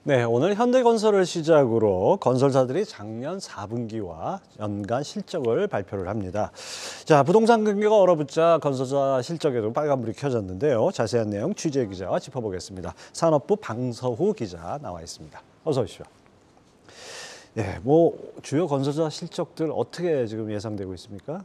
네, 오늘 현대건설을 시작으로 건설사들이 작년 4분기와 연간 실적을 발표를 합니다. 자, 부동산 경기가 얼어붙자 건설사 실적에도 빨간불이 켜졌는데요. 자세한 내용 취재 기자와 짚어보겠습니다. 산업부 방서후 기자 나와 있습니다. 어서 오십시오. 네, 주요 건설사 실적들 어떻게 지금 예상되고 있습니까?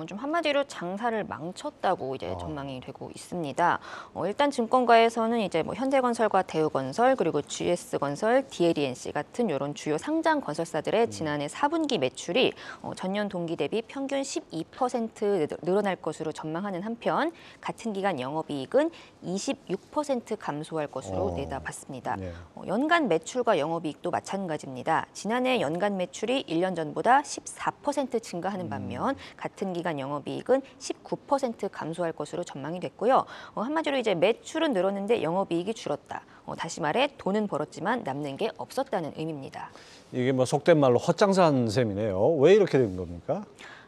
좀 한마디로 장사를 망쳤다고 이제 전망이 되고 있습니다. 일단 증권가에서는 이제 현대건설과 대우건설 그리고 GS건설, DLENC 같은 이런 주요 상장 건설사들의 지난해 4분기 매출이 전년 동기 대비 평균 12% 늘어날 것으로 전망하는 한편 같은 기간 영업이익은 26% 감소할 것으로 내다봤습니다. 네. 연간 매출과 영업이익도 마찬가지입니다. 지난해 연간 매출이 1년 전보다 14% 증가하는 반면 같은 기간 영업이익은 19% 감소할 것으로 전망이 됐고요. 한마디로 이제 매출은 늘었는데 영업이익이 줄었다. 다시 말해 돈은 벌었지만 남는 게 없었다는 의미입니다. 이게 속된 말로 헛장사한 셈이네요. 왜 이렇게 된 겁니까?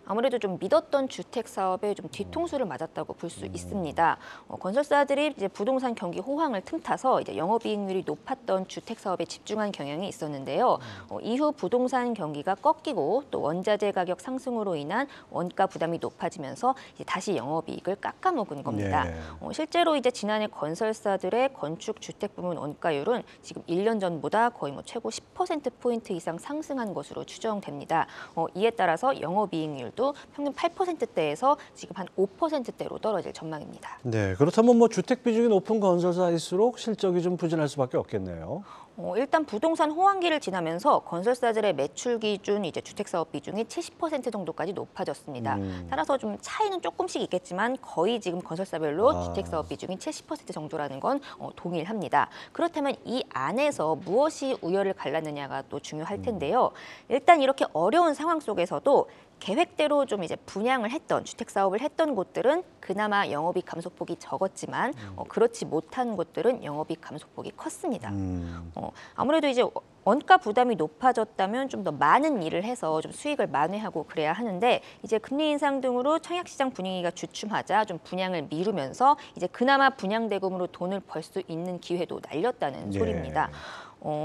아무래도 좀 믿었던 주택 사업에 좀 뒤통수를 맞았다고 볼 수 있습니다. 건설사들이 이제 부동산 경기 호황을 틈타서 이제 영업이익률이 높았던 주택 사업에 집중한 경향이 있었는데요. 이후 부동산 경기가 꺾이고 또 원자재 가격 상승으로 인한 원가 부담이 높아지면서 이제 다시 영업이익을 깎아먹은 겁니다. 네. 실제로 이제 지난해 건설사들의 건축 주택 부문 원가율은 지금 1년 전보다 거의 최고 10%포인트 이상 상승한 것으로 추정됩니다. 이에 따라서 영업이익률도 평균 8%대에서 지금 한 5%대로 떨어질 전망입니다. 네, 그렇다면 주택 비중이 높은 건설사일수록 실적이 좀 부진할 수밖에 없겠네요. 일단 부동산 호황기를 지나면서 건설사들의 매출 기준 이제 주택 사업 비중이 70% 정도까지 높아졌습니다. 따라서 좀 차이는 조금씩 있겠지만 거의 지금 건설사별로 주택 사업 비중이 70% 정도라는 건 동일합니다. 그렇다면 이 안에서 무엇이 우열을 갈랐느냐가 또 중요할 텐데요. 일단 이렇게 어려운 상황 속에서도 계획대로 좀 이제 분양을 했던 주택 사업을 했던 곳들은 그나마 영업이익 감소폭이 적었지만 그렇지 못한 곳들은 영업이익 감소폭이 컸습니다. 아무래도 이제 원가 부담이 높아졌다면 좀 더 많은 일을 해서 좀 수익을 만회하고 그래야 하는데 이제 금리 인상 등으로 청약시장 분위기가 주춤하자 좀 분양을 미루면서 이제 그나마 분양 대금으로 돈을 벌 수 있는 기회도 날렸다는 소리입니다.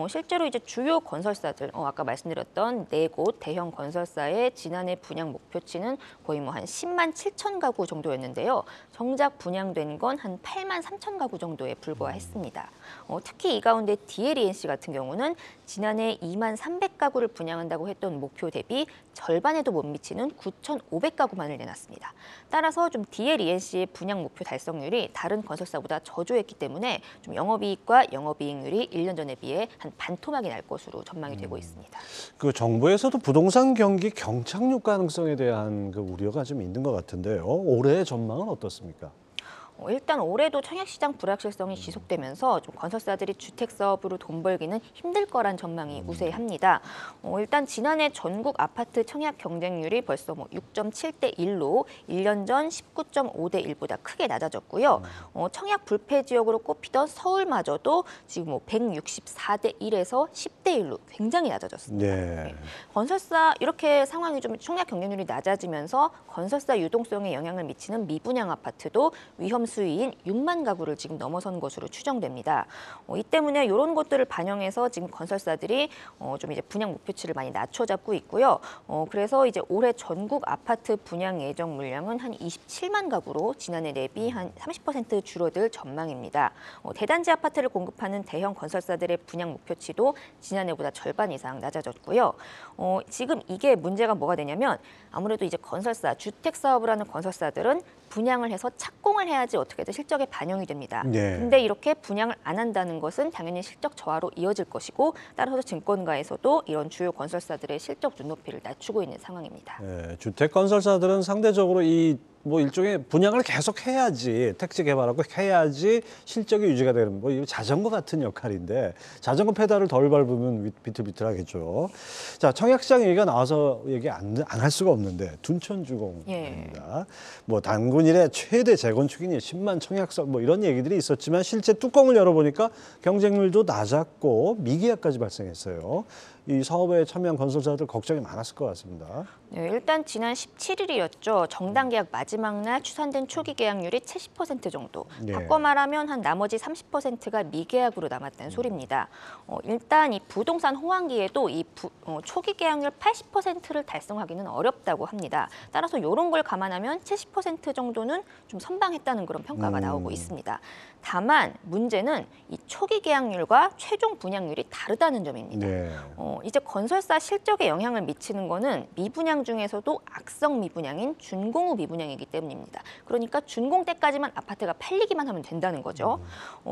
실제로 이제 주요 건설사들, 아까 말씀드렸던 4곳 대형 건설사의 지난해 분양 목표치는 거의 한 10만 7천 가구 정도였는데요. 정작 분양된 건 한 8만 3천 가구 정도에 불과했습니다. 특히 이 가운데 DLENC 같은 경우는 지난해 2만 300가구를 분양한다고 했던 목표 대비 절반에도 못 미치는 9,500가구만을 내놨습니다. 따라서 좀 DLENC의 분양 목표 달성률이 다른 건설사보다 저조했기 때문에 좀 영업이익과 영업이익률이 1년 전에 비해 한 반토막이 날 것으로 전망이 되고 있습니다. 그 정부에서도 부동산 경기 경착륙 가능성에 대한 그 우려가 좀 있는 것 같은데요. 올해의 전망은 어떻습니까? 일단 올해도 청약시장 불확실성이 지속되면서 좀 건설사들이 주택 사업으로 돈 벌기는 힘들 거란 전망이 우세합니다. 일단 지난해 전국 아파트 청약 경쟁률이 벌써 6.7대 1로 1년 전 19.5대 1보다 크게 낮아졌고요. 청약 불패 지역으로 꼽히던 서울마저도 지금 164대 1에서 10대 1로 굉장히 낮아졌습니다. 네. 건설사 이렇게 상황이 좀 청약 경쟁률이 낮아지면서 건설사 유동성에 영향을 미치는 미분양 아파트도 위험 수위인 6만 가구를 지금 넘어선 것으로 추정됩니다. 이 때문에 이런 것들을 반영해서 지금 건설사들이 좀 이제 분양 목표치를 많이 낮춰잡고 있고요. 그래서 이제 올해 전국 아파트 분양 예정 물량은 한 27만 가구로 지난해 대비 한 30% 줄어들 전망입니다. 대단지 아파트를 공급하는 대형 건설사들의 분양 목표치도 지난해보다 절반 이상 낮아졌고요. 지금 이게 문제가 뭐가 되냐면 아무래도 이제 건설사, 주택 사업을 하는 건설사들은 분양을 해서 착공을 해야지 어떻게든 실적에 반영이 됩니다. 네. 근데 이렇게 분양을 안 한다는 것은 당연히 실적 저하로 이어질 것이고 따라서 증권가에서도 이런 주요 건설사들의 실적 눈높이를 낮추고 있는 상황입니다. 네, 주택 건설사들은 상대적으로 일종의 분양을 계속 해야지, 택지 개발하고 해야지 실적이 유지가 되는, 이 자전거 같은 역할인데, 자전거 페달을 덜 밟으면 비틀비틀하겠죠. 자, 청약시장 얘기가 나와서 얘기 안 할 수가 없는데, 둔촌주공입니다. 단군 이래 최대 재건축이니 10만 청약서 이런 얘기들이 있었지만, 실제 뚜껑을 열어보니까 경쟁률도 낮았고, 미계약까지 발생했어요. 이 사업에 참여한 건설사들 걱정이 많았을 것 같습니다. 네, 일단 지난 17일이었죠. 정당 계약 마지막 날 추산된 초기 계약률이 70% 정도. 예. 바꿔 말하면 한 나머지 30%가 미계약으로 남았다는 소리입니다. 일단 이 부동산 호황기에도 초기 계약률 80%를 달성하기는 어렵다고 합니다. 따라서 이런 걸 감안하면 70% 정도는 좀 선방했다는 그런 평가가 나오고 있습니다. 다만 문제는 이 초기 계약률과 최종 분양률이 다르다는 점입니다. 네. 이제 건설사 실적에 영향을 미치는 거는 미분양 중에서도 악성 미분양인 준공후 미분양이기 때문입니다. 그러니까 준공 때까지만 아파트가 팔리기만 하면 된다는 거죠.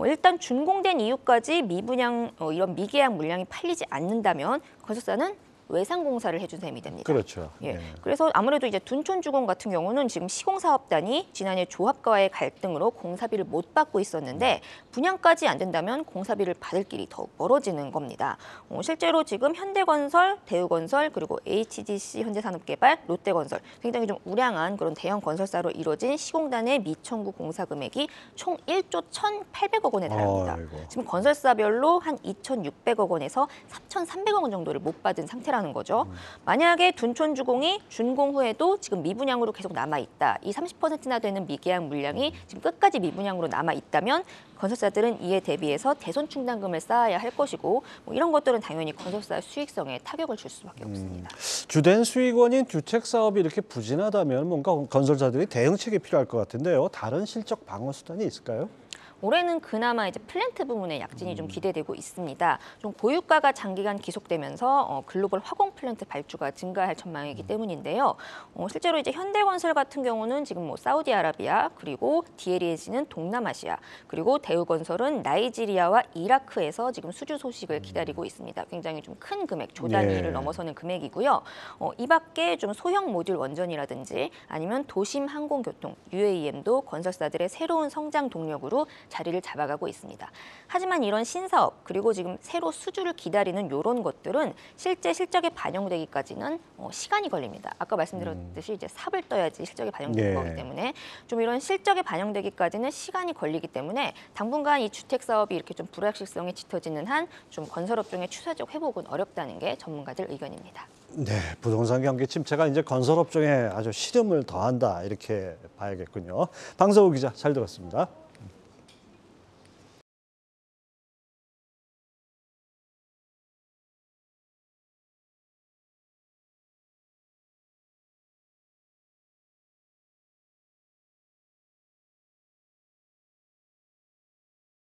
일단 준공된 이후까지 이런 미계약 물량이 팔리지 않는다면 건설사는 외상 공사를 해준 셈이 됩니다. 그렇죠. 예. 네. 그래서 아무래도 이제 둔촌주공 같은 경우는 지금 시공사업단이 지난해 조합과의 갈등으로 공사비를 못 받고 있었는데 분양까지 안 된다면 공사비를 받을 길이 더욱 멀어지는 겁니다. 실제로 지금 현대건설, 대우건설 그리고 HGC 현대산업개발, 롯데건설 굉장히 좀 우량한 그런 대형 건설사로 이루어진 시공단의 미청구 공사 금액이 총 1조 1,800억 원에 달합니다. 아이고. 지금 건설사별로 한 2,600억 원에서 4,300억 원 정도를 못 받은 상태라는 거죠. 만약에 둔촌주공이 준공 후에도 지금 미분양으로 계속 남아있다. 이 30%나 되는 미계약 물량이 지금 끝까지 미분양으로 남아있다면 건설사들은 이에 대비해서 대손충당금을 쌓아야 할 것이고 이런 것들은 당연히 건설사 수익성에 타격을 줄 수밖에 없습니다. 주된 수익원인 주택 사업이 이렇게 부진하다면 뭔가 건설사들이 대응책이 필요할 것 같은데요. 다른 실적 방어 수단이 있을까요? 올해는 그나마 이제 플랜트 부문의 약진이 좀 기대되고 있습니다. 좀 고유가가 장기간 지속되면서 글로벌 화공 플랜트 발주가 증가할 전망이기 때문인데요. 실제로 이제 현대건설 같은 경우는 지금 사우디아라비아 그리고 DLENC는 동남아시아 그리고 대우건설은 나이지리아와 이라크에서 지금 수주 소식을 기다리고 있습니다. 굉장히 좀 큰 금액, 조 단위를 예. 넘어서는 금액이고요. 이 밖에 좀 소형 모듈 원전이라든지 아니면 도심 항공교통 UAM도 건설사들의 새로운 성장 동력으로 자리를 잡아가고 있습니다. 하지만 이런 신사업 그리고 지금 새로 수주를 기다리는 이런 것들은 실제 실적에 반영되기까지는 시간이 걸립니다. 아까 말씀드렸듯이 이제 삽을 떠야지 실적에 반영되는 네. 거기 때문에 좀 이런 실적에 반영되기까지는 시간이 걸리기 때문에 당분간 이 주택 사업이 이렇게 좀 불확실성이 짙어지는 한 좀 건설업종의 추세적 회복은 어렵다는 게 전문가들 의견입니다. 네, 부동산 경기 침체가 이제 건설업종에 아주 시름을 더한다 이렇게 봐야겠군요. 방서우 기자 잘 들었습니다.